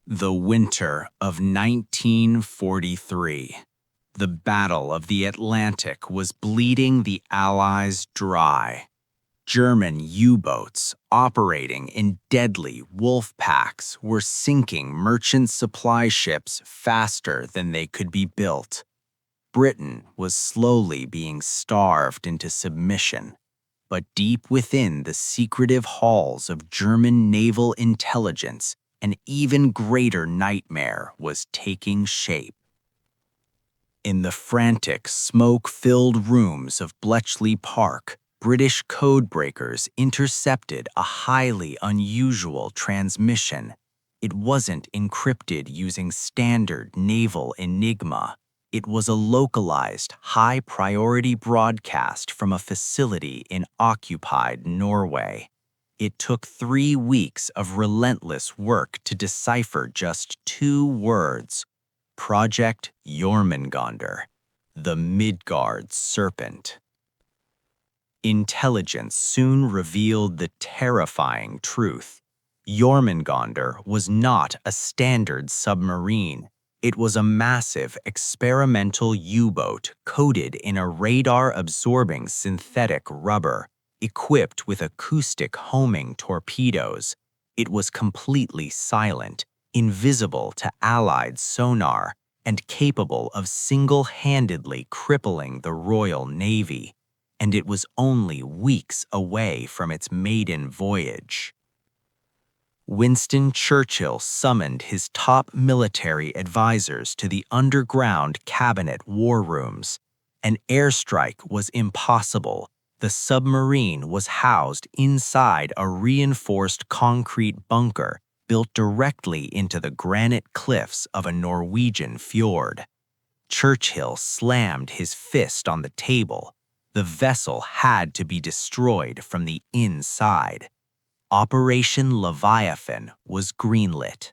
The winter of 1943. The Battle of the Atlantic was bleeding the Allies dry. German U-boats operating in deadly wolf packs were sinking merchant supply ships faster than they could be built. Britain was slowly being starved into submission, but deep within the secretive halls of German naval intelligence, an even greater nightmare was taking shape. In the frantic, smoke-filled rooms of Bletchley Park, British codebreakers intercepted a highly unusual transmission. It wasn't encrypted using standard naval enigma. It was a localized, high-priority broadcast from a facility in occupied Norway. It took 3 weeks of relentless work to decipher just 2 words: Project Jörmungandr, the Midgard Serpent. Intelligence soon revealed the terrifying truth. Jörmungandr was not a standard submarine. It was a massive experimental U-boat coated in a radar-absorbing synthetic rubber, equipped with acoustic homing torpedoes. It was completely silent, invisible to Allied sonar, and capable of single-handedly crippling the Royal Navy. And it was only weeks away from its maiden voyage. Winston Churchill summoned his top military advisors to the underground cabinet war rooms. An airstrike was impossible. The submarine was housed inside a reinforced concrete bunker built directly into the granite cliffs of a Norwegian fjord. Churchill slammed his fist on the table. The vessel had to be destroyed from the inside. Operation Leviathan was greenlit.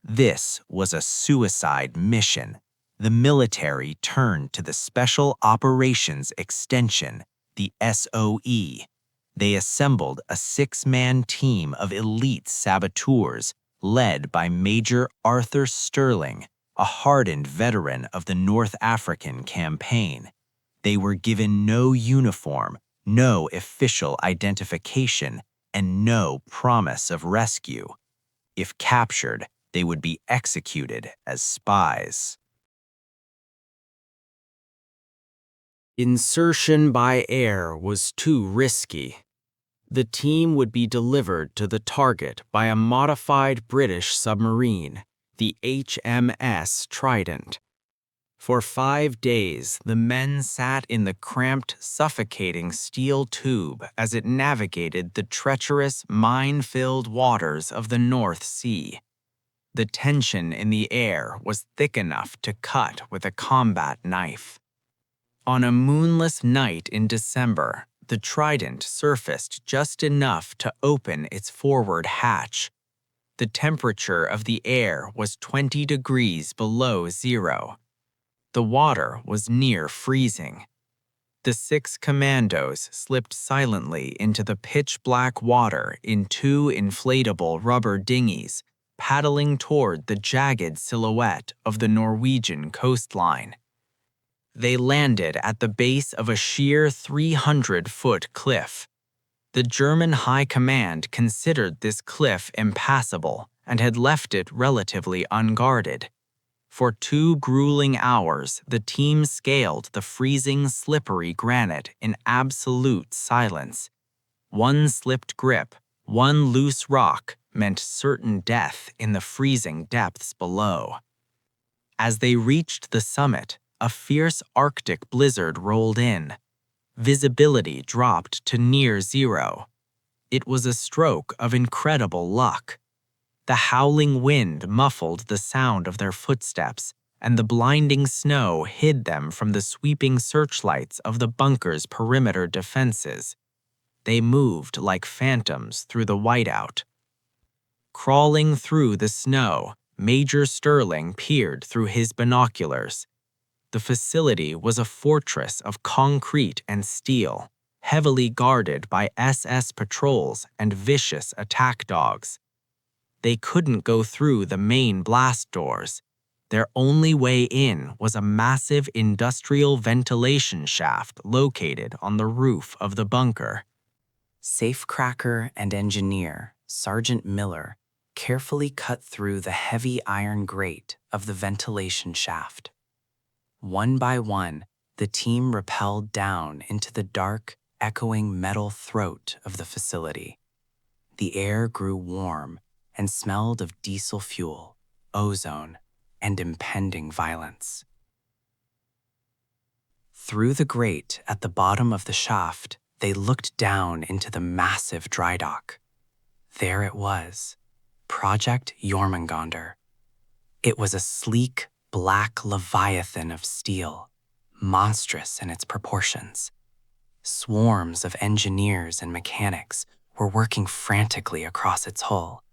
This was a suicide mission. The military turned to the Special Operations Extension, the SOE. They assembled a 6-man team of elite saboteurs led by Major Arthur Sterling, a hardened veteran of the North African campaign. They were given no uniform, no official identification, and no promise of rescue. If captured, they would be executed as spies. Insertion by air was too risky. The team would be delivered to the target by a modified British submarine, the HMS Trident. For 5 days, the men sat in the cramped, suffocating steel tube as it navigated the treacherous, mine-filled waters of the North Sea. The tension in the air was thick enough to cut with a combat knife. On a moonless night in December, the Trident surfaced just enough to open its forward hatch. The temperature of the air was 20 degrees below zero. The water was near freezing. The 6 commandos slipped silently into the pitch-black water in 2 inflatable rubber dinghies, paddling toward the jagged silhouette of the Norwegian coastline. They landed at the base of a sheer 300-foot cliff. The German High Command considered this cliff impassable and had left it relatively unguarded. For 2 grueling hours, the team scaled the freezing, slippery granite in absolute silence. One slipped grip, one loose rock meant certain death in the freezing depths below. As they reached the summit, a fierce Arctic blizzard rolled in. Visibility dropped to near zero. It was a stroke of incredible luck. The howling wind muffled the sound of their footsteps, and the blinding snow hid them from the sweeping searchlights of the bunker's perimeter defenses. They moved like phantoms through the whiteout. Crawling through the snow, Major Sterling peered through his binoculars. The facility was a fortress of concrete and steel, heavily guarded by SS patrols and vicious attack dogs. They couldn't go through the main blast doors. Their only way in was a massive industrial ventilation shaft located on the roof of the bunker. Safecracker and engineer Sergeant Miller carefully cut through the heavy iron grate of the ventilation shaft. One by one, the team rappelled down into the dark, echoing metal throat of the facility. The air grew warm and smelled of diesel fuel, ozone, and impending violence. Through the grate at the bottom of the shaft, they looked down into the massive dry dock. There it was, Project Jörmungandr. It was a sleek, black Leviathan of steel, monstrous in its proportions. Swarms of engineers and mechanics were working frantically across its hull.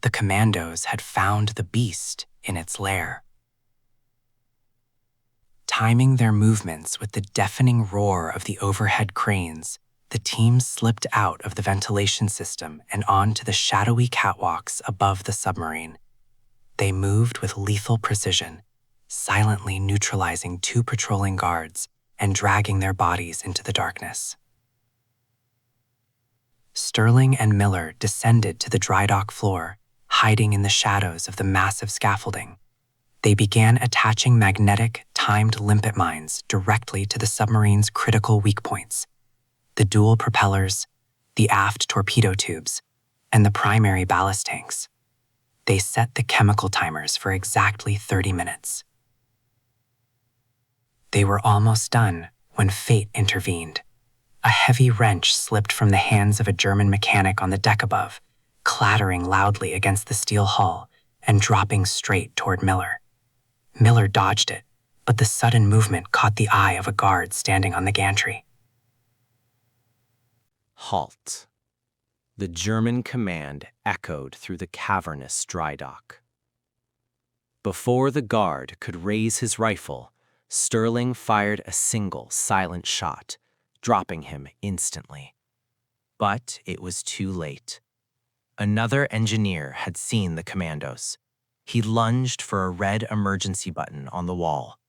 The commandos had found the beast in its lair. Timing their movements with the deafening roar of the overhead cranes, the team slipped out of the ventilation system and onto the shadowy catwalks above the submarine. They moved with lethal precision, silently neutralizing 2 patrolling guards and dragging their bodies into the darkness. Sterling and Miller descended to the dry dock floor, hiding in the shadows of the massive scaffolding. They began attaching magnetic, timed limpet mines directly to the submarine's critical weak points: the dual propellers, the aft torpedo tubes, and the primary ballast tanks. They set the chemical timers for exactly 30 minutes. They were almost done when fate intervened. A heavy wrench slipped from the hands of a German mechanic on the deck above, clattering loudly against the steel hull and dropping straight toward Miller. Miller dodged it, but the sudden movement caught the eye of a guard standing on the gantry. Halt. The German command echoed through the cavernous dry dock. Before the guard could raise his rifle, Sterling fired a single silent shot, dropping him instantly. But it was too late. Another engineer had seen the commandos. He lunged for a red emergency button on the wall.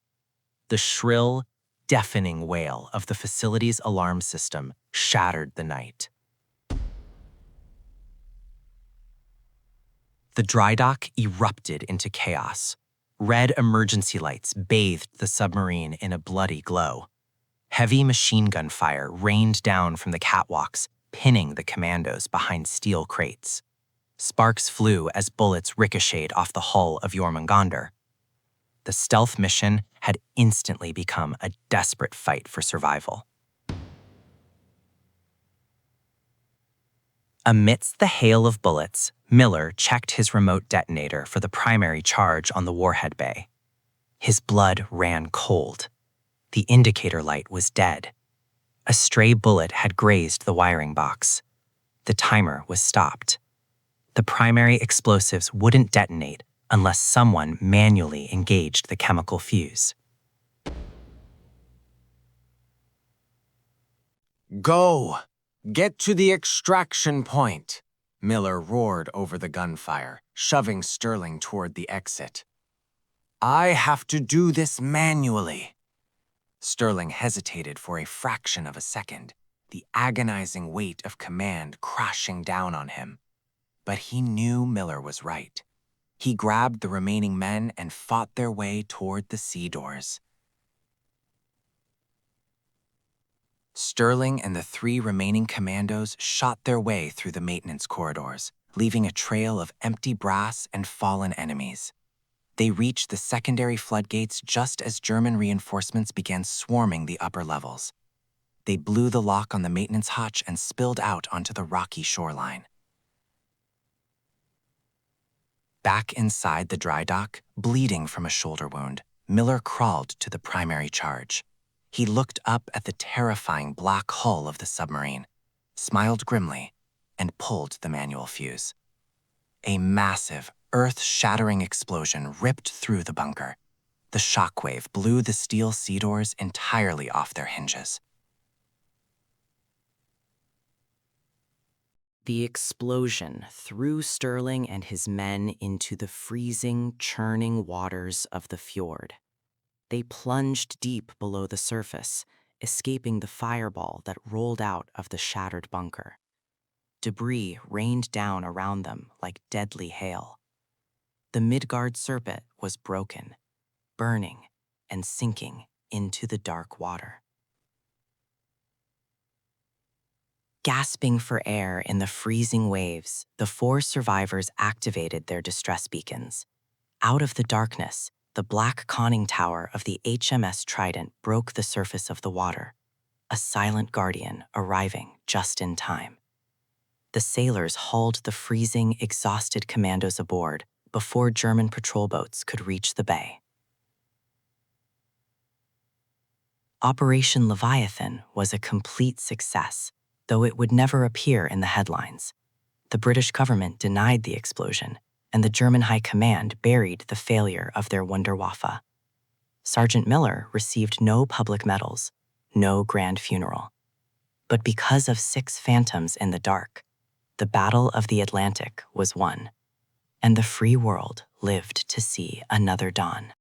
The shrill, deafening wail of the facility's alarm system shattered the night. The dry dock erupted into chaos. Red emergency lights bathed the submarine in a bloody glow. Heavy machine gun fire rained down from the catwalks, pinning the commandos behind steel crates. Sparks flew as bullets ricocheted off the hull of Jörmungandr. The stealth mission had instantly become a desperate fight for survival. Amidst the hail of bullets, Miller checked his remote detonator for the primary charge on the warhead bay. His blood ran cold. The indicator light was dead. A stray bullet had grazed the wiring box. The timer was stopped. The primary explosives wouldn't detonate unless someone manually engaged the chemical fuse. Go! Get to the extraction point! Miller roared over the gunfire, shoving Sterling toward the exit. I have to do this manually. Sterling hesitated for a fraction of a second, the agonizing weight of command crashing down on him. But he knew Miller was right. He grabbed the remaining men and fought their way toward the sea doors. Sterling and the 3 remaining commandos shot their way through the maintenance corridors, leaving a trail of empty brass and fallen enemies. They reached the secondary floodgates just as German reinforcements began swarming the upper levels. They blew the lock on the maintenance hatch and spilled out onto the rocky shoreline. Back inside the dry dock, bleeding from a shoulder wound, Miller crawled to the primary charge. He looked up at the terrifying black hull of the submarine, smiled grimly, and pulled the manual fuse. A massive, earth-shattering explosion ripped through the bunker. The shockwave blew the steel sea doors entirely off their hinges. The explosion threw Stirling and his men into the freezing, churning waters of the fjord. They plunged deep below the surface, escaping the fireball that rolled out of the shattered bunker. Debris rained down around them like deadly hail. The Midgard Serpent was broken, burning and sinking into the dark water. Gasping for air in the freezing waves, the 4 survivors activated their distress beacons. Out of the darkness, the black conning tower of the HMS Trident broke the surface of the water, a silent guardian arriving just in time. The sailors hauled the freezing, exhausted commandos aboard before German patrol boats could reach the bay. Operation Leviathan was a complete success, though it would never appear in the headlines. The British government denied the explosion, and the German High Command buried the failure of their Wunderwaffe. Sergeant Miller received no public medals, no grand funeral. But because of 6 phantoms in the dark, the Battle of the Atlantic was won, and the free world lived to see another dawn.